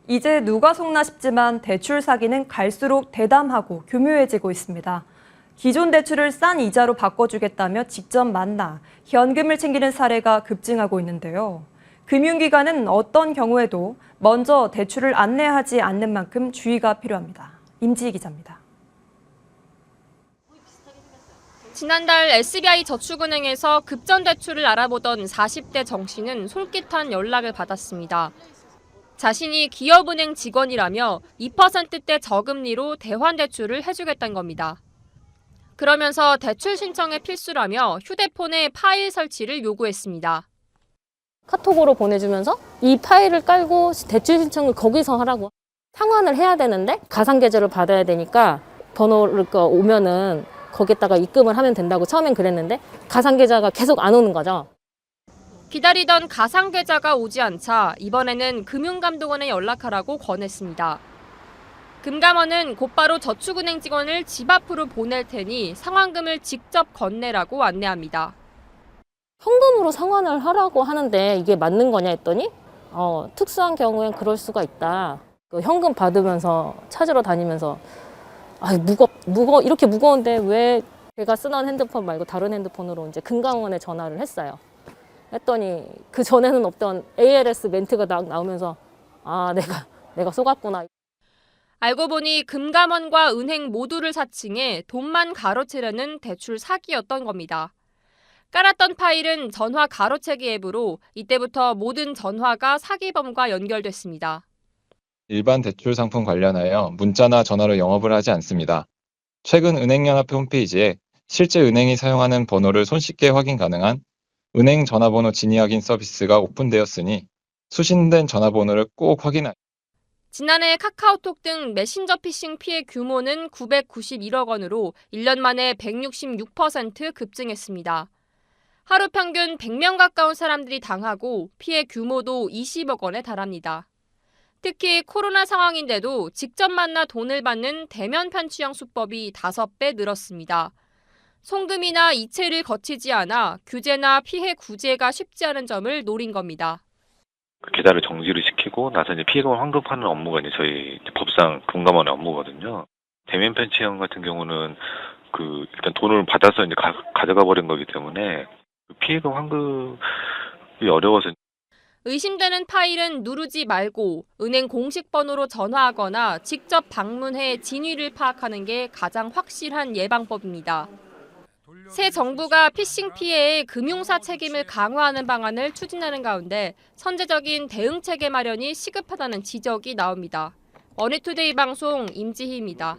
이제 누가 속나 싶지만 대출 사기는 갈수록 대담하고 교묘해지고 있습니다. 기존 대출을 싼 이자로 바꿔주겠다며 직접 만나 현금을 챙기는 사례가 급증하고 있는데요. 금융기관은 어떤 경우에도 먼저 대출을 안내하지 않는 만큼 주의가 필요합니다. 임지희 기자입니다. 지난달 SBI 저축은행에서 급전 대출을 알아보던 40대 정 씨는 솔깃한 연락을 받았습니다. 자신이 기업은행 직원이라며 2%대 저금리로 대환 대출을 해주겠다는 겁니다. 그러면서 대출 신청에 필수라며 휴대폰에 파일 설치를 요구했습니다. 카톡으로 보내주면서 이 파일을 깔고 대출 신청을 거기서 하라고. 상환을 해야 되는데 가상계좌를 받아야 되니까 번호를 오면은 거기에다가 입금을 하면 된다고 처음엔 그랬는데 가상계좌가 계속 안 오는 거죠. 기다리던 가상계좌가 오지 않자 이번에는 금융감독원에 연락하라고 권했습니다. 금감원은 곧바로 저축은행 직원을 집 앞으로 보낼 테니 상환금을 직접 건네라고 안내합니다. 현금으로 상환을 하라고 하는데 이게 맞는 거냐 했더니 특수한 경우엔 그럴 수가 있다. 현금 받으면서 찾으러 다니면서 이렇게 무거운데 왜 제가 쓰던 핸드폰 말고 다른 핸드폰으로 이제 금감원에 전화를 했어요. 했더니 그 전에는 없던 ALS 멘트가 나오면서 내가 속았구나. 알고 보니 금감원과 은행 모두를 사칭해 돈만 가로채려는 대출 사기였던 겁니다. 깔았던 파일은 전화 가로채기 앱으로 이때부터 모든 전화가 사기범과 연결됐습니다. 일반 대출 상품 관련하여 문자나 전화로 영업을 하지 않습니다. 최근 은행연합회 홈페이지에 실제 은행이 사용하는 번호를 손쉽게 확인 가능한 은행 전화번호 진위 확인 서비스가 오픈되었으니 수신된 전화번호를 꼭 확인하십시오. 지난해 카카오톡 등 메신저 피싱 피해 규모는 991억 원으로 1년 만에 166% 급증했습니다. 하루 평균 100명 가까운 사람들이 당하고 피해 규모도 20억 원에 달합니다. 특히 코로나 상황인데도 직접 만나 돈을 받는 대면 편취형 수법이 5배 늘었습니다. 송금이나 이체를 거치지 않아 규제나 피해 구제가 쉽지 않은 점을 노린 겁니다. 계좌를 정지를 시키고 나서 이제 피해금을 환급하는 업무가 이제 저희 법상 금감원의 업무거든요. 대면 편취형 같은 경우는 일단 돈을 받아서 이제 가져가 버린 거기 때문에 피해금 환급이 어려워서. 의심되는 파일은 누르지 말고 은행 공식 번호로 전화하거나 직접 방문해 진위를 파악하는 게 가장 확실한 예방법입니다. 새 정부가 피싱 피해의 금융사 책임을 강화하는 방안을 추진하는 가운데 선제적인 대응 체계 마련이 시급하다는 지적이 나옵니다. 머니투데이 방송 임지희입니다.